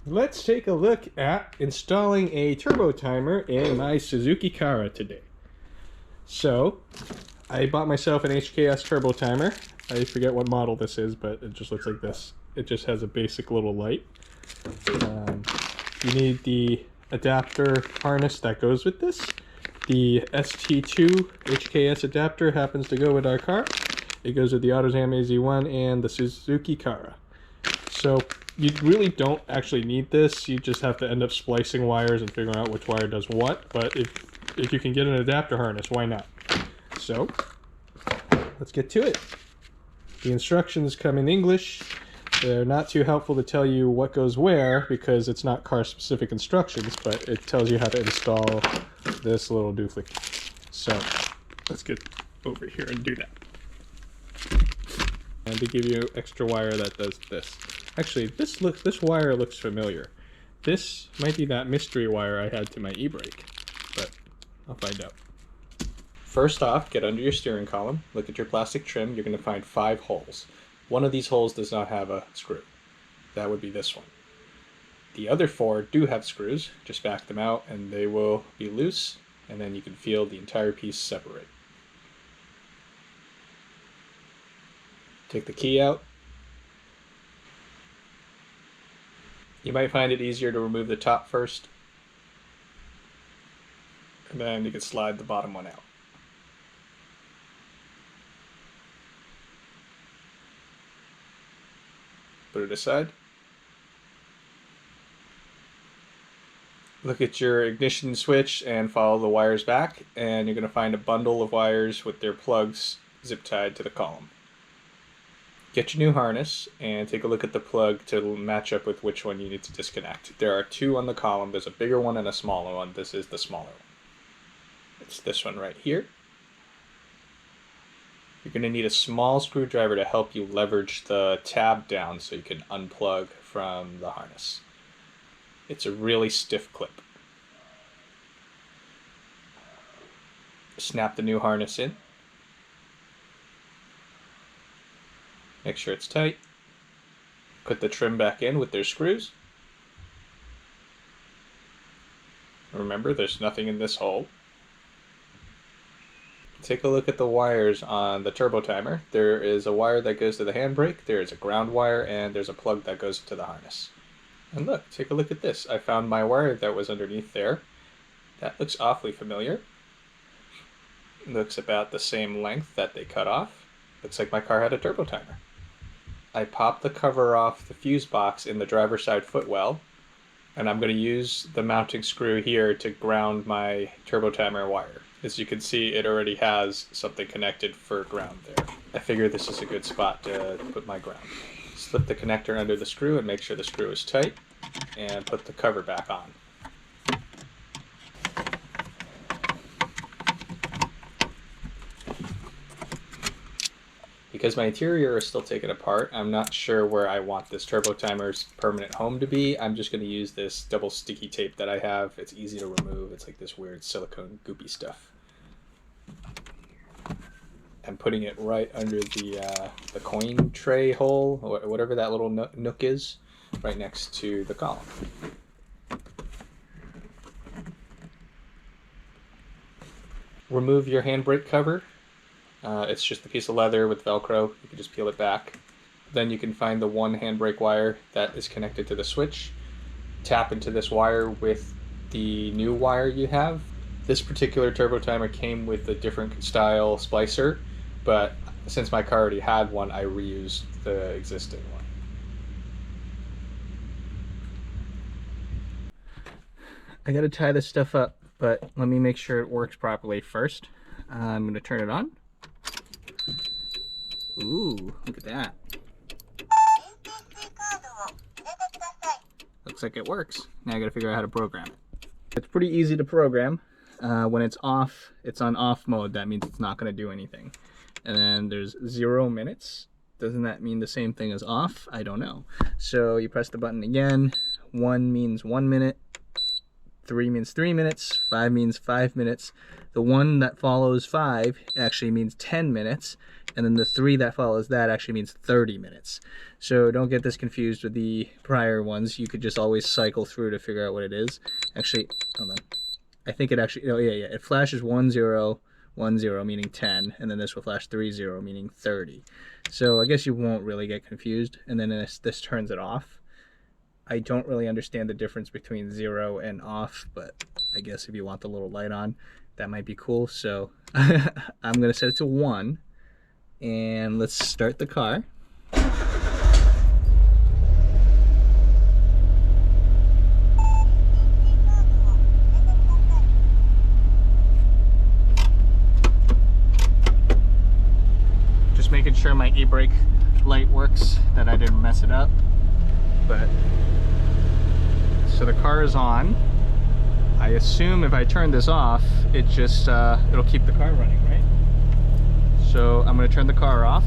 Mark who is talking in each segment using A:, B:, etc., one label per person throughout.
A: Let's take a look at installing a turbo timer in my Suzuki Cara today. So, I bought myself an HKS Turbo Timer. I forget what model this is, but it just looks like this. It just has a basic little light. You need the adapter harness that goes with this. The ST-2 HKS adapter happens to go with our car. It goes with the Autozam AZ-1 and the Suzuki Cara. So you really don't actually need this. You just have to end up splicing wires and figuring out which wire does what. But if you can get an adapter harness, why not? So let's get to it. The instructions come in English. They're not too helpful to tell you what goes where because it's not car-specific instructions, but it tells you how to install this little doofly. So let's get over here and do that. And to give you extra wire that does this. Actually, this wire looks familiar. This might be that mystery wire I had to my e-brake, but I'll find out. First off, get under your steering column, look at your plastic trim. You're going to find 5 holes. One of these holes does not have a screw. That would be this one. The other 4 do have screws. Just back them out and they will be loose, and then you can feel the entire piece separate. Take the key out. You might find it easier to remove the top first, and then you can slide the bottom one out. Put it aside. Look at your ignition switch and follow the wires back, and you're going to find a bundle of wires with their plugs zip tied to the column. Get your new harness and take a look at the plug to match up with which one you need to disconnect. There are 2 on the column. There's a bigger one and a smaller one. This is the smaller one. It's this one right here. You're going to need a small screwdriver to help you leverage the tab down so you can unplug from the harness. It's a really stiff clip. Snap the new harness in. Make sure it's tight. Put the trim back in with their screws. Remember, there's nothing in this hole. Take a look at the wires on the turbo timer. There is a wire that goes to the handbrake, there is a ground wire, and there's a plug that goes to the harness. And look, take a look at this. I found my wire that was underneath there. That looks awfully familiar. It looks about the same length that they cut off. Looks like my car had a turbo timer. I popped the cover off the fuse box in the driver's side footwell, and I'm going to use the mounting screw here to ground my turbo timer wire. As you can see, it already has something connected for ground there. I figure this is a good spot to put my ground. Slip the connector under the screw and make sure the screw is tight, and put the cover back on. Because my interior is still taken apart, I'm not sure where I want this turbo timer's permanent home to be. I'm just going to use this double sticky tape that I have. It's easy to remove. It's like this weird silicone goopy stuff. I'm putting it right under the coin tray hole, or whatever that little nook is, right next to the column. Remove your handbrake cover. It's just a piece of leather with Velcro. You can just peel it back. Then you can find the one handbrake wire that is connected to the switch. Tap into this wire with the new wire you have. This particular turbo timer came with a different style splicer, but since my car already had one, I reused the existing one. I gotta tie this stuff up, but let me make sure it works properly first. I'm gonna turn it on. Ooh, look at that. Looks like it works. Now I gotta figure out how to program it. It's pretty easy to program. When it's off, it's on off mode. That means it's not gonna do anything. And then there's 0 minutes. Doesn't that mean the same thing as off? I don't know. So you press the button again. 1 means 1 minute. 3 means 3 minutes. 5 means 5 minutes. The one that follows 5 actually means 10 minutes.
B: and then the 3 that follows that actually means 30 minutes. So don't get this confused with the prior ones. You could just always cycle through to figure out what it is. Actually, hold on. I think it actually, oh yeah, it flashes 1010 meaning 10, and then this will flash 30 meaning 30. So I guess you won't really get confused, and then this turns it off. I don't really understand the difference between 0 and off, but I guess if you want the little light on, that might be cool. So I'm gonna set it to 1, and let's start the car. Just making sure my e-brake light works, that I didn't mess it up. But so the car is on. I assume if I turn this off, it just it'll keep the car running, right? So I'm going to turn the car off.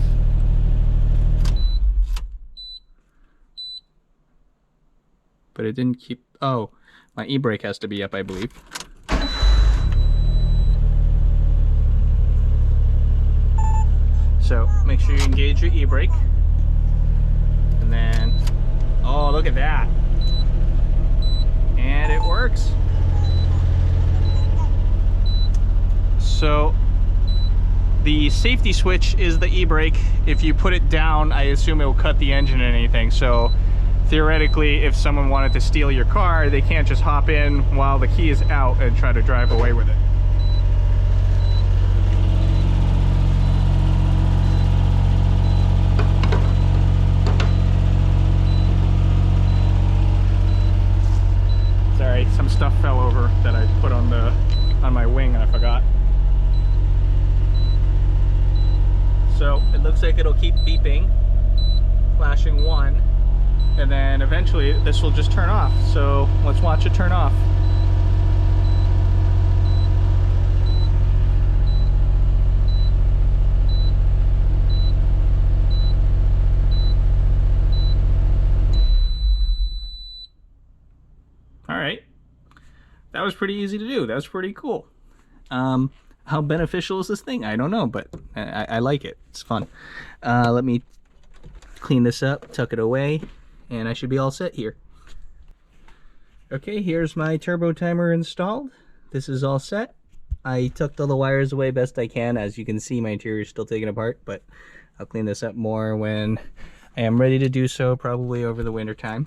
B: But it didn't keep. Oh, my e-brake has to be up, I believe. So make sure you engage your e-brake, and then, oh, look at that, and it works. So the safety switch is the e-brake. If you put it down, I assume it will cut the engine and anything. So theoretically, if someone wanted to steal your car, they can't just hop in while the key is out and try to drive away with it. Sorry, some stuff fell over that I put on my wing and I forgot. So it looks like it'll keep beeping, flashing 1, and then eventually this will just turn off. So let's watch it turn off. All right, that was pretty easy to do. That was pretty cool. How beneficial is this thing? I don't know, but I like it. It's fun. Let me clean this up, tuck it away, and I should be all set here. Okay, here's my turbo timer installed. This is all set. I tucked all the wires away best I can. As you can see, my interior is still taken apart, but I'll clean this up more when I am ready to do so, probably over the winter time.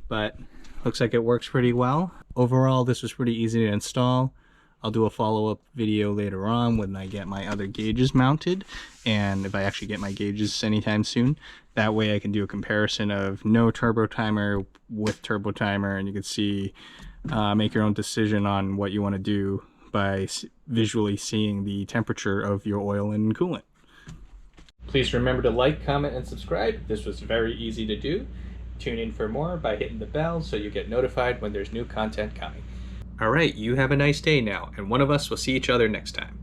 B: But looks like it works pretty well. Overall, this was pretty easy to install. I'll do a follow-up video later on when I get my other gauges mounted, and if I actually get my gauges anytime soon. That way I can do a comparison of no turbo timer with turbo timer, and you can see, make your own decision on what you want to do by visually seeing the temperature of your oil and coolant. Please remember to like, comment, and subscribe. This was very easy to do. Tune in for more by hitting the bell so you get notified when there's new content coming. Alright, you have a nice day now, and one of us will see each other next time.